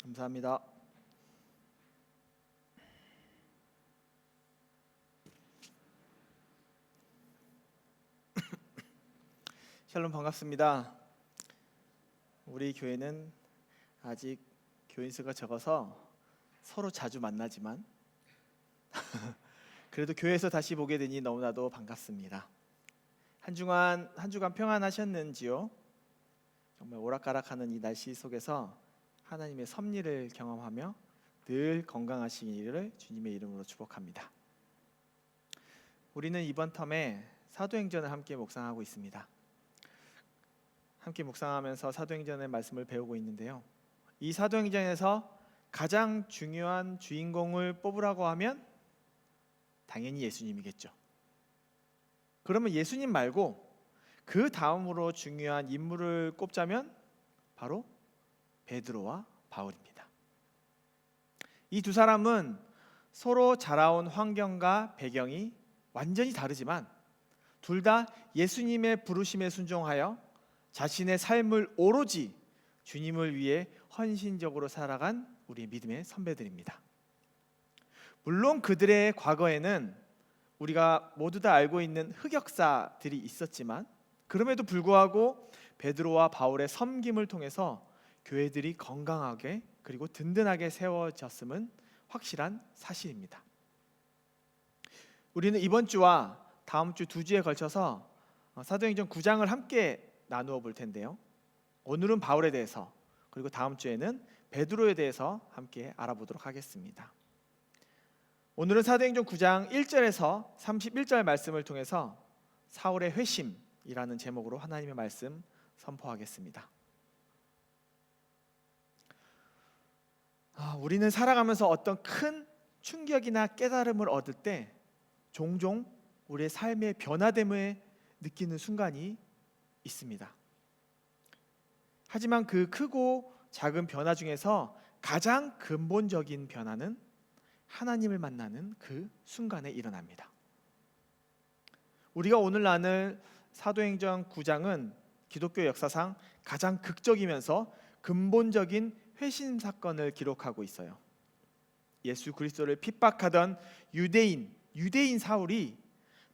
감사합니다. 샬롬 반갑습니다. 우리 교회는 아직 교인 수가 적어서 서로 자주 만나지만 그래도 교회에서 다시 보게 되니 너무나도 반갑습니다. 한 주간 평안하셨는지요? 정말 오락가락하는 이 날씨 속에서 하나님의 섭리를 경험하며 늘 건강하시기를 주님의 이름으로 축복합니다. 우리는 이번 텀에 사도행전을 함께 묵상하고 있습니다. 함께 묵상하면서 사도행전의 말씀을 배우고 있는데요, 이 사도행전에서 가장 중요한 주인공을 뽑으라고 하면 당연히 예수님이겠죠. 그러면 예수님 말고 그 다음으로 중요한 인물을 꼽자면 바로 베드로와 바울입니다. 이 두 사람은 서로 자라온 환경과 배경이 완전히 다르지만 둘 다 예수님의 부르심에 순종하여 자신의 삶을 오로지 주님을 위해 헌신적으로 살아간 우리의 믿음의 선배들입니다. 물론 그들의 과거에는 우리가 모두 다 알고 있는 흑역사들이 있었지만 그럼에도 불구하고 베드로와 바울의 섬김을 통해서 교회들이 건강하게 그리고 든든하게 세워졌음은 확실한 사실입니다. 우리는 이번 주와 다음 주 2주에 걸쳐서 사도행전 9장을 함께 나누어 볼 텐데요, 오늘은 바울에 대해서 그리고 다음 주에는 베드로에 대해서 함께 알아보도록 하겠습니다. 오늘은 사도행전 9장 1절에서 31절 말씀을 통해서 사울의 회심이라는 제목으로 하나님의 말씀 선포하겠습니다. 우리는 살아가면서 어떤 큰 충격이나 깨달음을 얻을 때 종종 우리의 삶의 변화됨을 느끼는 순간이 있습니다. 하지만 그 크고 작은 변화 중에서 가장 근본적인 변화는 하나님을 만나는 그 순간에 일어납니다. 우리가 오늘 나눌 사도행전 9장은 기독교 역사상 가장 극적이면서 근본적인 회심 사건을 기록하고 있어요. 예수 그리스도를 핍박하던 유대인 사울이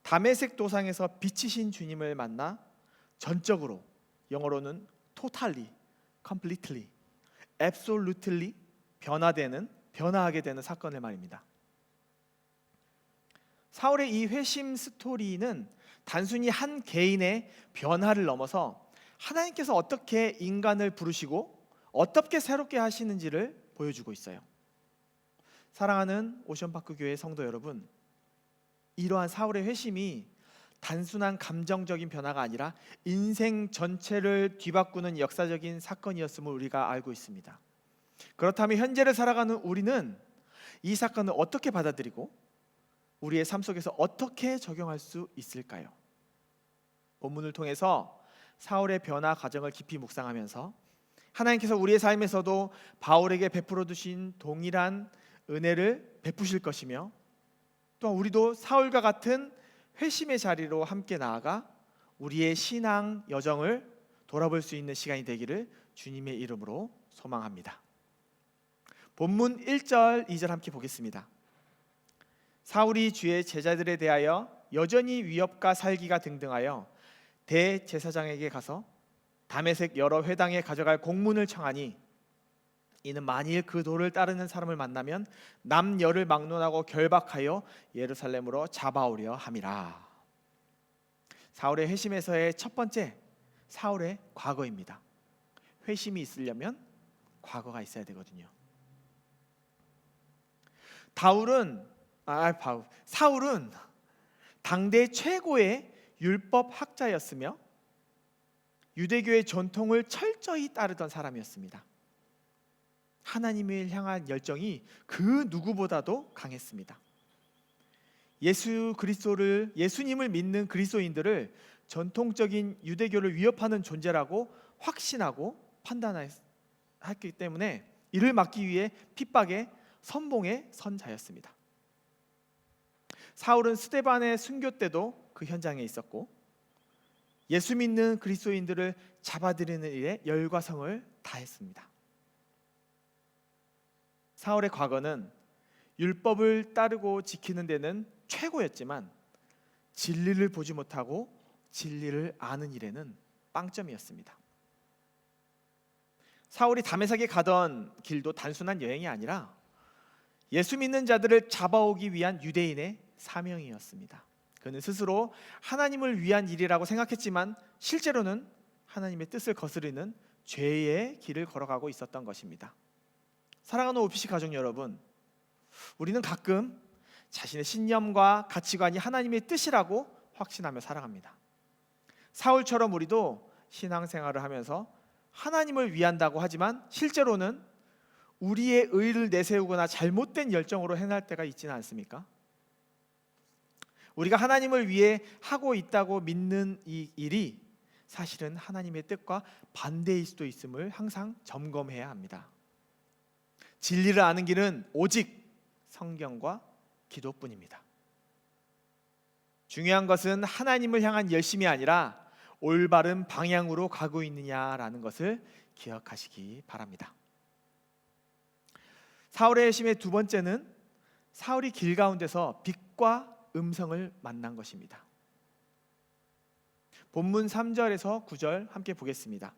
다메섹 도상에서 빛이신 주님을 만나 전적으로, 영어로는 totally, completely, absolutely 변화하게 되는 사건을 말입니다. 사울의 이 회심 스토리는 단순히 한 개인의 변화를 넘어서 하나님께서 어떻게 인간을 부르시고 어떻게 새롭게 하시는지를 보여주고 있어요. 사랑하는 오션파크 교회 성도 여러분, 이러한 사울의 회심이 단순한 감정적인 변화가 아니라 인생 전체를 뒤바꾸는 역사적인 사건이었음을 우리가 알고 있습니다. 그렇다면 현재를 살아가는 우리는 이 사건을 어떻게 받아들이고 우리의 삶 속에서 어떻게 적용할 수 있을까요? 본문을 통해서 사울의 변화 과정을 깊이 묵상하면서 하나님께서 우리의 삶에서도 바울에게 베풀어 주신 동일한 은혜를 베푸실 것이며, 또한 우리도 사울과 같은 회심의 자리로 함께 나아가 우리의 신앙 여정을 돌아볼 수 있는 시간이 되기를 주님의 이름으로 소망합니다. 본문 1절 2절 함께 보겠습니다. 사울이 주의 제자들에 대하여 여전히 위협과 살기가 등등하여 대제사장에게 가서 다메섹 여러 회당에 가져갈 공문을 청하니, 이는 만일 그 도를 따르는 사람을 만나면 남녀를 막론하고 결박하여 예루살렘으로 잡아오려 함이라. 사울의 회심에서의 첫 번째, 사울의 과거입니다. 회심이 있으려면 과거가 있어야 되거든요. 사울은 당대 최고의 율법 학자였으며 유대교의 전통을 철저히 따르던 사람이었습니다. 하나님을 향한 열정이 그 누구보다도 강했습니다. 예수님을 믿는 그리스도인들을 전통적인 유대교를 위협하는 존재라고 확신하고 판단했기 때문에 이를 막기 위해 핍박에 선봉에 선 자였습니다. 사울은 스데반의 순교 때도 그 현장에 있었고 예수 믿는 그리스도인들을 잡아들이는 일에 열과 성을 다했습니다. 사울의 과거는 율법을 따르고 지키는 데는 최고였지만 진리를 보지 못하고 진리를 아는 일에는 빵점이었습니다. 사울이 다메섹에 가던 길도 단순한 여행이 아니라 예수 믿는 자들을 잡아오기 위한 유대인의 사명이었습니다. 그는 스스로 하나님을 위한 일이라고 생각했지만 실제로는 하나님의 뜻을 거스르는 죄의 길을 걸어가고 있었던 것입니다. 사랑하는 OPC 가족 여러분, 우리는 가끔 자신의 신념과 가치관이 하나님의 뜻이라고 확신하며 살아갑니다. 사울처럼 우리도 신앙생활을 하면서 하나님을 위한다고 하지만 실제로는 우리의 의를 내세우거나 잘못된 열정으로 행할 때가 있지는 않습니까? 우리가 하나님을 위해 하고 있다고 믿는 이 일이 사실은 하나님의 뜻과 반대일 수도 있음을 항상 점검해야 합니다. 진리를 아는 길은 오직 성경과 기도뿐입니다. 중요한 것은 하나님을 향한 열심이 아니라 올바른 방향으로 가고 있느냐라는 것을 기억하시기 바랍니다. 사울의 열심의 두 번째는 사울이 길 가운데서 빛과 음성을 만난 것입니다. 본문 3절에서 9절 함께 보겠습니다.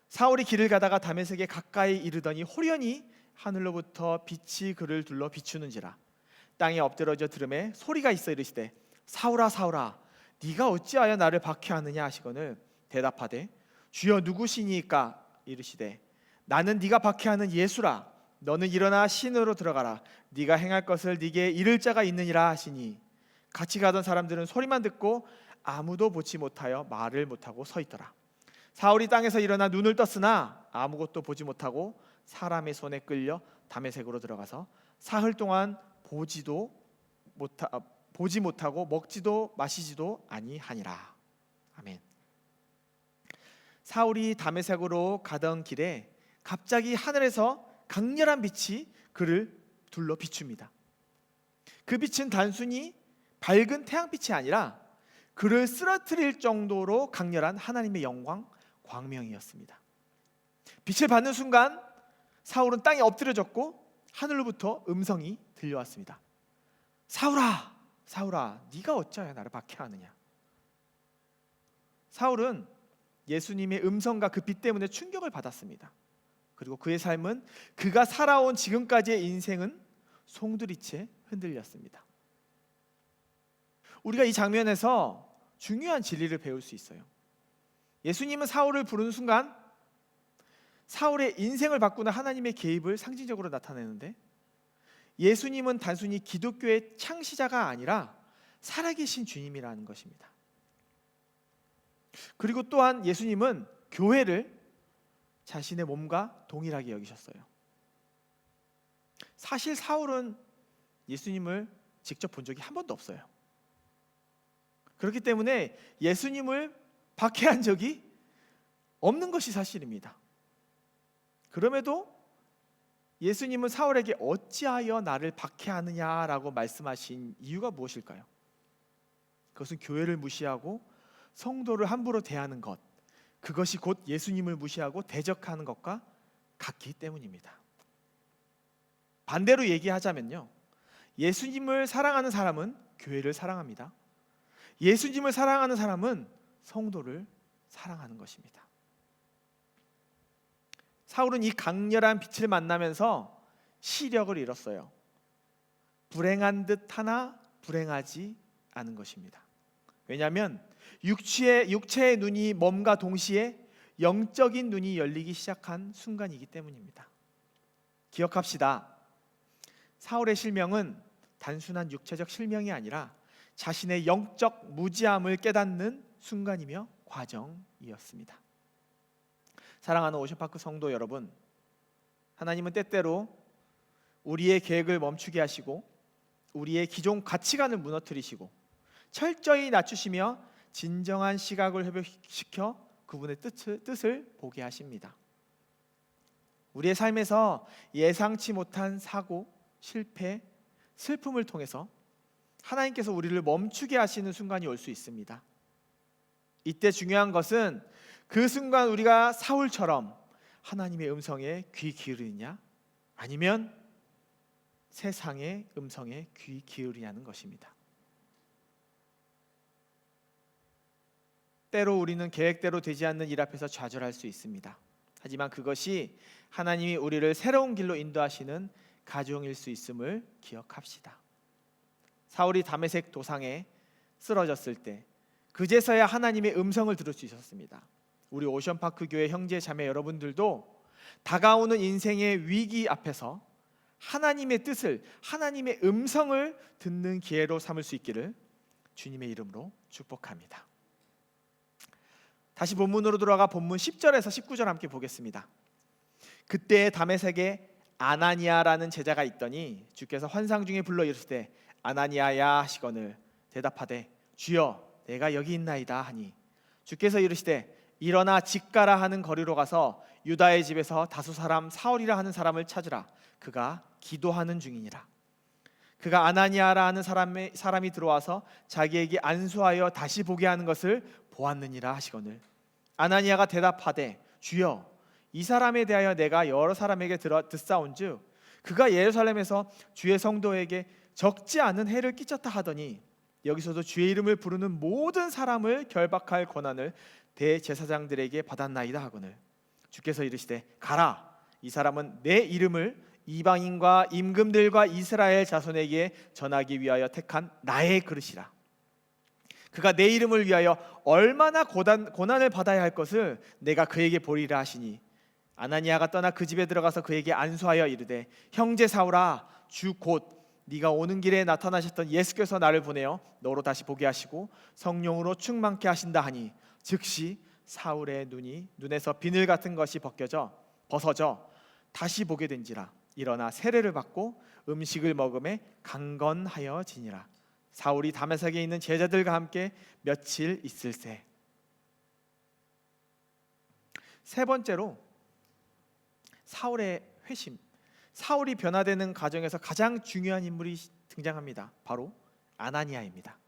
사울이 길을 가다가 다메섹에 가까이 이르더니 호련히 하늘로부터 빛이 그를 둘러 비추는지라. 땅에 엎드러져 들음에 소리가 있어 이르시되 사울아 사울아 네가 어찌하여 나를 박해하느냐 하시거늘 대답하되 주여 누구시니까 이르시되 나는 네가 박해하는 예수라. 너는 일어나 신으로 들어가라. 네가 행할 것을 네게 이를 자가 있느니라 하시니 같이 가던 사람들은 소리만 듣고 아무도 보지 못하여 말을 못하고 서 있더라. 사울이 땅에서 일어나 눈을 떴으나 아무것도 보지 못하고 사람의 손에 끌려 다메섹으로 들어가서 사흘 동안 보지 못하고 먹지도 마시지도 아니하니라. 아멘. 사울이 다메섹으로 가던 길에 갑자기 하늘에서 강렬한 빛이 그를 둘러 비춥니다. 그 빛은 단순히 밝은 태양빛이 아니라 그를 쓰러뜨릴 정도로 강렬한 하나님의 영광, 광명이었습니다. 빛을 받는 순간 사울은 땅에 엎드려졌고 하늘로부터 음성이 들려왔습니다. 사울아, 사울아, 네가 어찌하여 나를 박해하느냐. 사울은 예수님의 음성과 그 빛 때문에 충격을 받았습니다. 그리고 그의 삶은 그가 살아온 지금까지의 인생은 송두리째 흔들렸습니다. 우리가 이 장면에서 중요한 진리를 배울 수 있어요. 예수님은 사울을 부르는 순간 사울의 인생을 바꾸는 하나님의 개입을 상징적으로 나타내는데 예수님은 단순히 기독교의 창시자가 아니라 살아계신 주님이라는 것입니다. 그리고 또한 예수님은 교회를 자신의 몸과 동일하게 여기셨어요. 사실 사울은 예수님을 직접 본 적이 한 번도 없어요. 그렇기 때문에 예수님을 박해한 적이 없는 것이 사실입니다. 그럼에도 예수님은 사울에게 어찌하여 나를 박해하느냐라고 말씀하신 이유가 무엇일까요? 그것은 교회를 무시하고 성도를 함부로 대하는 것, 그것이 곧 예수님을 무시하고 대적하는 것과 같기 때문입니다. 반대로 얘기하자면요, 예수님을 사랑하는 사람은 교회를 사랑합니다. 예수님을 사랑하는 사람은 성도를 사랑하는 것입니다. 사울은 이 강렬한 빛을 만나면서 시력을 잃었어요. 불행한 듯 하나 불행하지 않은 것입니다. 왜냐하면 육체의 눈이 몸과 동시에 영적인 눈이 열리기 시작한 순간이기 때문입니다. 기억합시다. 사울의 실명은 단순한 육체적 실명이 아니라 자신의 영적 무지함을 깨닫는 순간이며 과정이었습니다. 사랑하는 오션파크 성도 여러분, 하나님은 때때로 우리의 계획을 멈추게 하시고 우리의 기존 가치관을 무너뜨리시고 철저히 낮추시며 진정한 시각을 회복시켜 그분의 뜻을 보게 하십니다. 우리의 삶에서 예상치 못한 사고, 실패, 슬픔을 통해서 하나님께서 우리를 멈추게 하시는 순간이 올 수 있습니다. 이때 중요한 것은 그 순간 우리가 사울처럼 하나님의 음성에 귀 기울이느냐, 아니면 세상의 음성에 귀 기울이냐는 것입니다. 때로 우리는 계획대로 되지 않는 일 앞에서 좌절할 수 있습니다. 하지만 그것이 하나님이 우리를 새로운 길로 인도하시는 가정일 수 있음을 기억합시다. 사울이 다메섹 도상에 쓰러졌을 때 그제서야 하나님의 음성을 들을 수 있었습니다. 우리 오션파크 교회 형제 자매 여러분들도 다가오는 인생의 위기 앞에서 하나님의 뜻을, 하나님의 음성을 듣는 기회로 삼을 수 있기를 주님의 이름으로 축복합니다. 다시 본문으로 돌아가 본문 10절에서 19절 함께 보겠습니다. 그때 다메섹에 아나니아라는 제자가 있더니 주께서 환상 중에 불러 이르시되 아나니아야 하시거늘 대답하되 주여 내가 여기 있나이다 하니 주께서 이르시되 일어나 직가라 하는 거리로 가서 유다의 집에서 다수 사람 사울이라 하는 사람을 찾으라. 그가 기도하는 중이니라. 그가 아나니아라 하는 사람이 들어와서 자기에게 안수하여 다시 보게 하는 것을 보았느니라 하시거늘 아나니아가 대답하되 주여 이 사람에 대하여 내가 여러 사람에게 듣사온즉 그가 예루살렘에서 주의 성도에게 적지 않은 해를 끼쳤다 하더니 여기서도 주의 이름을 부르는 모든 사람을 결박할 권한을 대제사장들에게 받았나이다 하거늘 주께서 이르시되 가라 이 사람은 내 이름을 이방인과 임금들과 이스라엘 자손에게 전하기 위하여 택한 나의 그릇이라. 그가 내 이름을 위하여 얼마나 고난을 받아야 할 것을 내가 그에게 보리라 하시니 아나니아가 떠나 그 집에 들어가서 그에게 안수하여 이르되 형제 사울아 주 곧 네가 오는 길에 나타나셨던 예수께서 나를 보내어 너로 다시 보게 하시고 성령으로 충만케 하신다 하니 즉시 사울의 눈에서 비늘 같은 것이 벗어져 다시 보게 된지라. 일어나 세례를 받고 음식을 먹음에 강건하여지니라. 사울이 다메섹에 있는 제자들과 함께 며칠 있을새. 세 번째로 사울의 회심. 사울이 변화되는 과정에서 가장 중요한 인물이 등장합니다. 바로 아나니아입니다.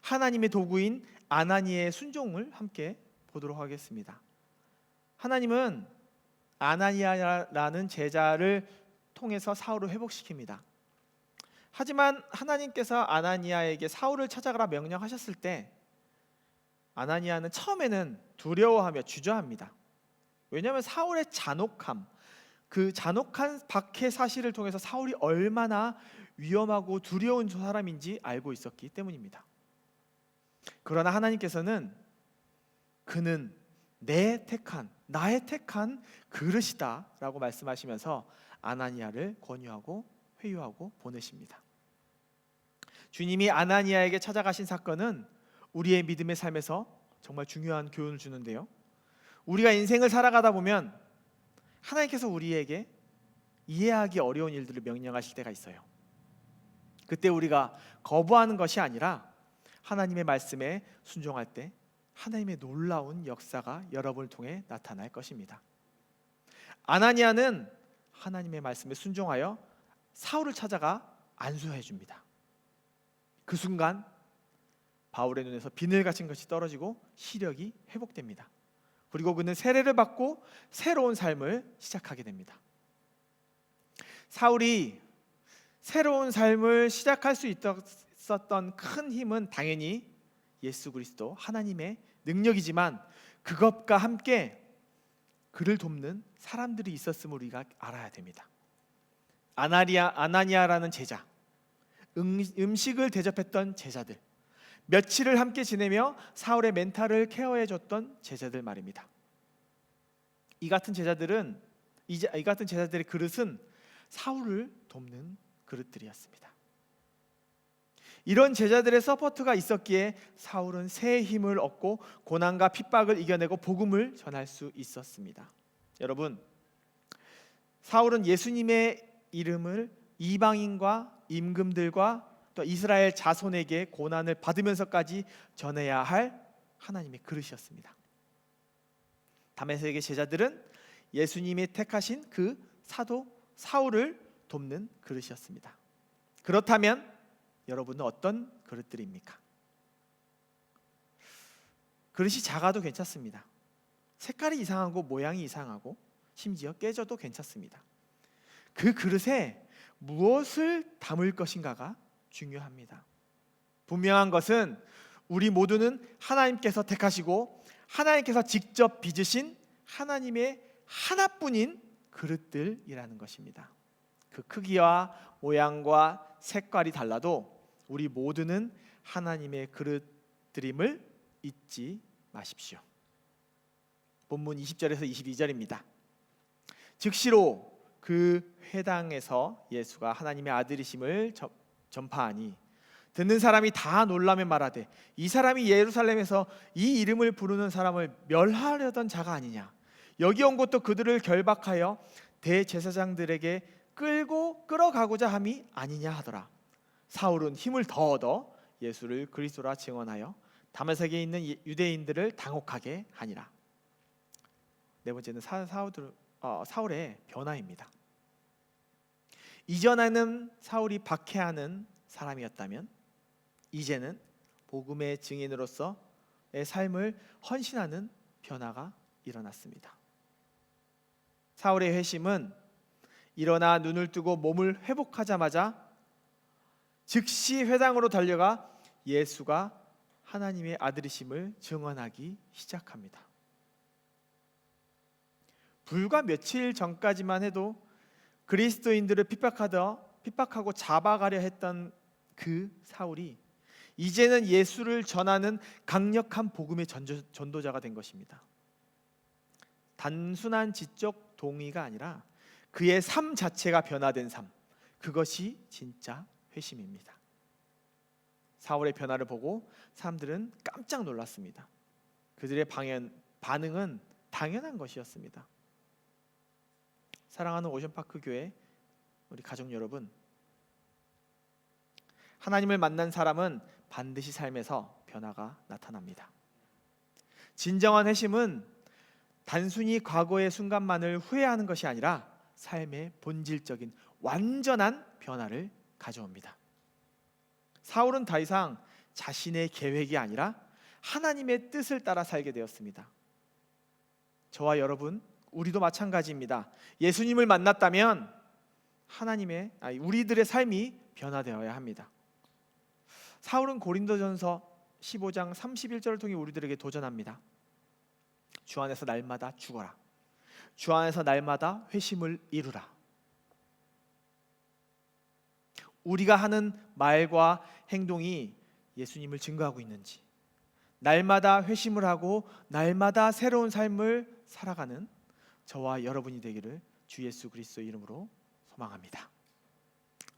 하나님의 도구인 아나니아의 순종을 함께 보도록 하겠습니다. 하나님은 아나니아라는 제자를 통해서 사울을 회복시킵니다. 하지만 하나님께서 아나니아에게 사울을 찾아가라 명령하셨을 때 아나니아는 처음에는 두려워하며 주저합니다. 왜냐하면 사울의 잔혹함, 그 잔혹한 박해 사실을 통해서 사울이 얼마나 위험하고 두려운 사람인지 알고 있었기 때문입니다. 그러나 하나님께서는 그는 나의 택한 그릇이다 라고 말씀하시면서 아나니아를 권유하고 회유하고 보내십니다. 주님이 아나니아에게 찾아가신 사건은 우리의 믿음의 삶에서 정말 중요한 교훈을 주는데요, 우리가 인생을 살아가다 보면 하나님께서 우리에게 이해하기 어려운 일들을 명령하실 때가 있어요. 그때 우리가 거부하는 것이 아니라 하나님의 말씀에 순종할 때 하나님의 놀라운 역사가 여러분을 통해 나타날 것입니다. 아나니아는 하나님의 말씀에 순종하여 사울을 찾아가 안수해 줍니다. 그 순간 바울의 눈에서 비늘 같은 것이 떨어지고 시력이 회복됩니다. 그리고 그는 세례를 받고 새로운 삶을 시작하게 됩니다. 사울이 새로운 삶을 시작할 수 있었던 큰 힘은 당연히 예수 그리스도 하나님의 능력이지만 그것과 함께 그를 돕는 사람들이 있었음을 우리가 알아야 됩니다. 아나니아라는 제자, 음식을 대접했던 제자들, 며칠을 함께 지내며 사울의 멘탈을 케어해줬던 제자들 말입니다. 이 같은 제자들의 그릇은 사울을 돕는 그릇들이었습니다. 이런 제자들의 서포트가 있었기에 사울은 새 힘을 얻고 고난과 핍박을 이겨내고 복음을 전할 수 있었습니다. 여러분, 사울은 예수님의 이름을 이방인과 임금들과 또 이스라엘 자손에게 고난을 받으면서까지 전해야 할 하나님의 그릇이었습니다. 다메섹의 제자들은 예수님이 택하신 그 사도 사울을 돕는 그릇이었습니다. 그렇다면 여러분은 어떤 그릇들입니까? 그릇이 작아도 괜찮습니다. 색깔이 이상하고 모양이 이상하고 심지어 깨져도 괜찮습니다. 그 그릇에 무엇을 담을 것인가가 중요합니다. 분명한 것은 우리 모두는 하나님께서 택하시고 하나님께서 직접 빚으신 하나님의 하나뿐인 그릇들이라는 것입니다. 그 크기와 모양과 색깔이 달라도 우리 모두는 하나님의 그릇들임을 잊지 마십시오. 본문 20절에서 22절입니다. 즉시로 그 회당에서 예수가 하나님의 아들이심을 전파하니 듣는 사람이 다 놀라며 말하되 이 사람이 예루살렘에서 이 이름을 부르는 사람을 멸하려던 자가 아니냐. 여기 온 것도 그들을 결박하여 대제사장들에게 끌어가고자 함이 아니냐 하더라. 사울은 힘을 더 얻어 예수를 그리스도라 증언하여 다메섹에 있는 유대인들을 당혹하게 하니라. 네 번째는 사울의 변화입니다. 이전에는 사울이 박해하는 사람이었다면 이제는 복음의 증인으로서의 삶을 헌신하는 변화가 일어났습니다. 사울의 회심은 일어나 눈을 뜨고 몸을 회복하자마자 즉시 회당으로 달려가 예수가 하나님의 아들이심을 증언하기 시작합니다. 불과 며칠 전까지만 해도 그리스도인들을 핍박하고 잡아가려 했던 그 사울이 이제는 예수를 전하는 강력한 복음의 전도자가 된 것입니다. 단순한 지적 동의가 아니라 그의 삶 자체가 변화된 삶, 그것이 진짜 회심입니다. 사울의 변화를 보고 사람들은 깜짝 놀랐습니다. 그들의 반응은 당연한 것이었습니다. 사랑하는 오션파크 교회 우리 가족 여러분, 하나님을 만난 사람은 반드시 삶에서 변화가 나타납니다. 진정한 회심은 단순히 과거의 순간만을 후회하는 것이 아니라 삶의 본질적인 완전한 변화를 가져옵니다. 사울은 더 이상 자신의 계획이 아니라 하나님의 뜻을 따라 살게 되었습니다. 저와 여러분, 우리도 마찬가지입니다. 예수님을 만났다면 우리들의 삶이 변화되어야 합니다. 사울은 고린도전서 15장 31절을 통해 우리들에게 도전합니다. 주 안에서 날마다 죽어라. 주 안에서 날마다 회심을 이루라. 우리가 하는 말과 행동이 예수님을 증거하고 있는지, 날마다 회심을 하고 날마다 새로운 삶을 살아가는 저와 여러분이 되기를 주 예수 그리스도의 이름으로 소망합니다.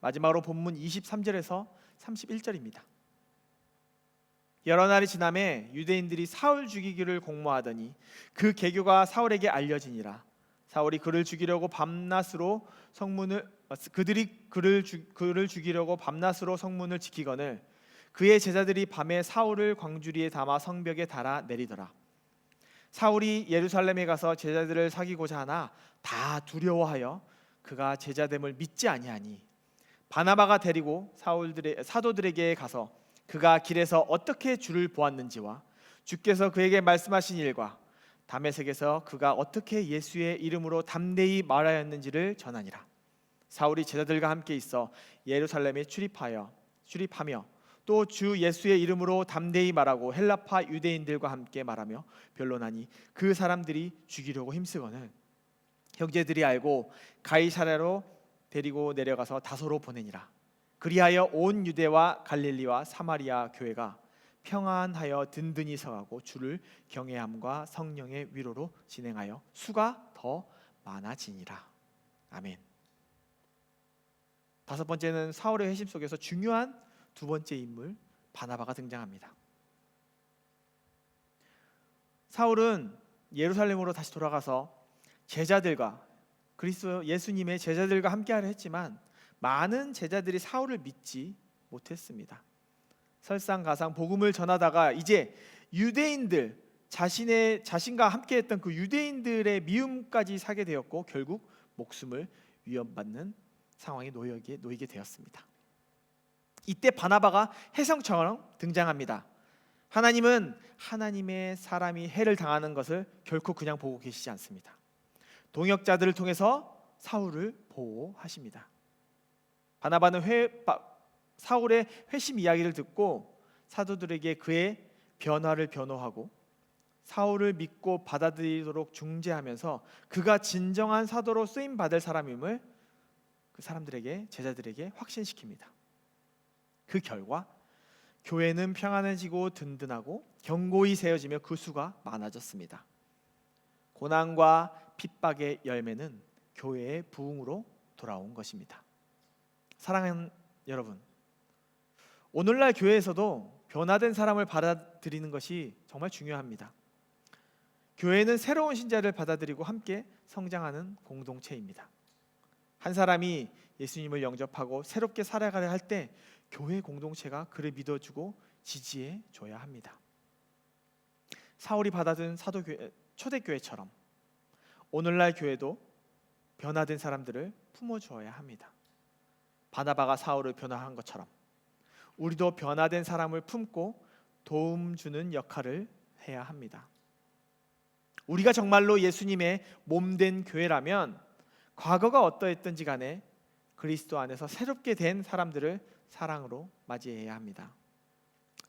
마지막으로 본문 23절에서 31절입니다. 여러 날이 지나매 유대인들이 사울 죽이기를 공모하더니 그 계교가 사울에게 알려지니라. 사울이 그를 죽이려고 밤낮으로 성문을 지키거늘 그의 제자들이 밤에 사울을 광주리에 담아 성벽에 달아 내리더라. 사울이 예루살렘에 가서 제자들을 사귀고자 하나 다 두려워하여 그가 제자됨을 믿지 아니하니 바나바가 데리고 사도들에게 가서 그가 길에서 어떻게 주를 보았는지와 주께서 그에게 말씀하신 일과 다메섹에서 그가 어떻게 예수의 이름으로 담대히 말하였는지를 전하니라. 사울이 제자들과 함께 있어 예루살렘에 출입하며 또 주 예수의 이름으로 담대히 말하고 헬라파 유대인들과 함께 말하며 변론하니 그 사람들이 죽이려고 힘쓰거늘 형제들이 알고 가이사랴로 데리고 내려가서 다소로 보내니라. 그리하여 온 유대와 갈릴리와 사마리아 교회가 평안하여 든든히 서가고 주를 경외함과 성령의 위로로 진행하여 수가 더 많아지니라. 아멘. 다섯 번째는 사울의 회심 속에서 중요한 두 번째 인물 바나바가 등장합니다. 사울은 예루살렘으로 다시 돌아가서 제자들과 그리스도 예수님의 제자들과 함께하려 했지만 많은 제자들이 사울을 믿지 못했습니다. 설상가상 복음을 전하다가 이제 유대인들 자신과 함께했던 그 유대인들의 미움까지 사게 되었고 결국 목숨을 위협받는 상황에 놓이게 되었습니다. 이때 바나바가 혜성처럼 등장합니다. 하나님은 하나님의 사람이 해를 당하는 것을 결코 그냥 보고 계시지 않습니다. 동역자들을 통해서 사울을 보호하십니다. 바나바는 사울의 회심 이야기를 듣고 사도들에게 그의 변화를 변호하고 사울을 믿고 받아들이도록 중재하면서 그가 진정한 사도로 쓰임 받을 사람임을 그 사람들에게, 제자들에게 확신시킵니다. 그 결과 교회는 평안해지고 든든하고 견고히 세워지며 그 수가 많아졌습니다. 고난과 핍박의 열매는 교회의 부흥으로 돌아온 것입니다. 사랑하는 여러분, 오늘날 교회에서도 변화된 사람을 받아들이는 것이 정말 중요합니다. 교회는 새로운 신자를 받아들이고 함께 성장하는 공동체입니다. 한 사람이 예수님을 영접하고 새롭게 살아가려 할 때 교회 공동체가 그를 믿어주고 지지해 줘야 합니다. 사울이 받아든 사도교회, 초대교회처럼 오늘날 교회도 변화된 사람들을 품어주어야 합니다. 바나바가 사울을 변화한 것처럼 우리도 변화된 사람을 품고 도움 주는 역할을 해야 합니다. 우리가 정말로 예수님의 몸된 교회라면 과거가 어떠했든지 간에 그리스도 안에서 새롭게 된 사람들을 사랑으로 맞이해야 합니다.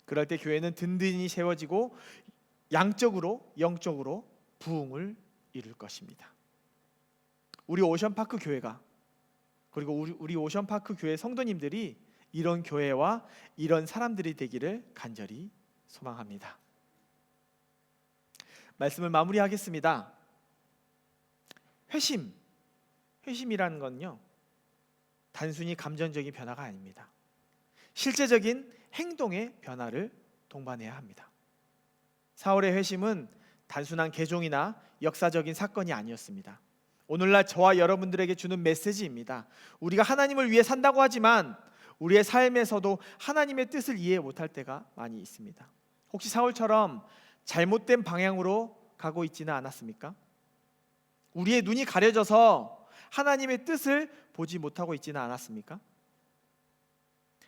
그럴 때 교회는 든든히 세워지고 양적으로 영적으로 부흥을 이룰 것입니다. 우리 오션파크 교회가, 그리고 우리 오션파크 교회 성도님들이 이런 교회와 이런 사람들이 되기를 간절히 소망합니다. 말씀을 마무리하겠습니다. 회심이라는 건요, 단순히 감정적인 변화가 아닙니다. 실제적인 행동의 변화를 동반해야 합니다. 사울의 회심은 단순한 개종이나 역사적인 사건이 아니었습니다. 오늘날 저와 여러분들에게 주는 메시지입니다. 우리가 하나님을 위해 산다고 하지만 우리의 삶에서도 하나님의 뜻을 이해 못할 때가 많이 있습니다. 혹시 사울처럼 잘못된 방향으로 가고 있지는 않았습니까? 우리의 눈이 가려져서 하나님의 뜻을 보지 못하고 있지는 않았습니까?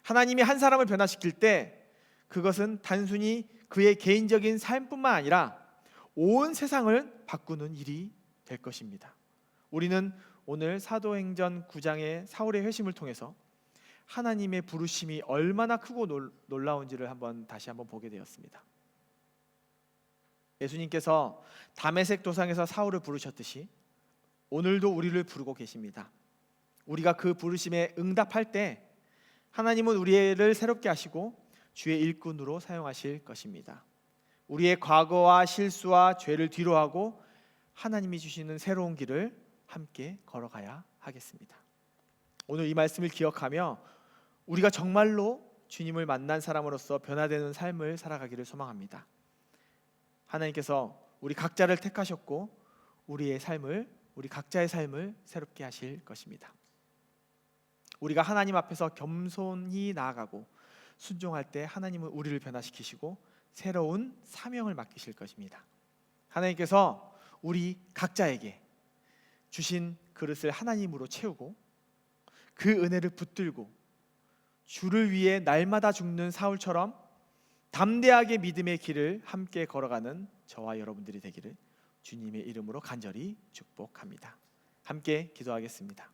하나님이 한 사람을 변화시킬 때 그것은 단순히 그의 개인적인 삶뿐만 아니라 온 세상을 바꾸는 일이 될 것입니다. 우리는 오늘 사도행전 9장의 사울의 회심을 통해서 하나님의 부르심이 얼마나 크고 놀라운지를 다시 한번 보게 되었습니다. 예수님께서 다메섹 도상에서 사울을 부르셨듯이 오늘도 우리를 부르고 계십니다. 우리가 그 부르심에 응답할 때 하나님은 우리를 새롭게 하시고 주의 일꾼으로 사용하실 것입니다. 우리의 과거와 실수와 죄를 뒤로하고 하나님이 주시는 새로운 길을 함께 걸어가야 하겠습니다. 오늘 이 말씀을 기억하며 우리가 정말로 주님을 만난 사람으로서 변화되는 삶을 살아가기를 소망합니다. 하나님께서 우리 각자를 택하셨고 우리 각자의 삶을 새롭게 하실 것입니다. 우리가 하나님 앞에서 겸손히 나아가고 순종할 때 하나님은 우리를 변화시키시고 새로운 사명을 맡기실 것입니다. 하나님께서 우리 각자에게 주신 그릇을 하나님으로 채우고 그 은혜를 붙들고 주를 위해 날마다 죽는 사울처럼 담대하게 믿음의 길을 함께 걸어가는 저와 여러분들이 되기를 주님의 이름으로 간절히 축복합니다. 함께 기도하겠습니다.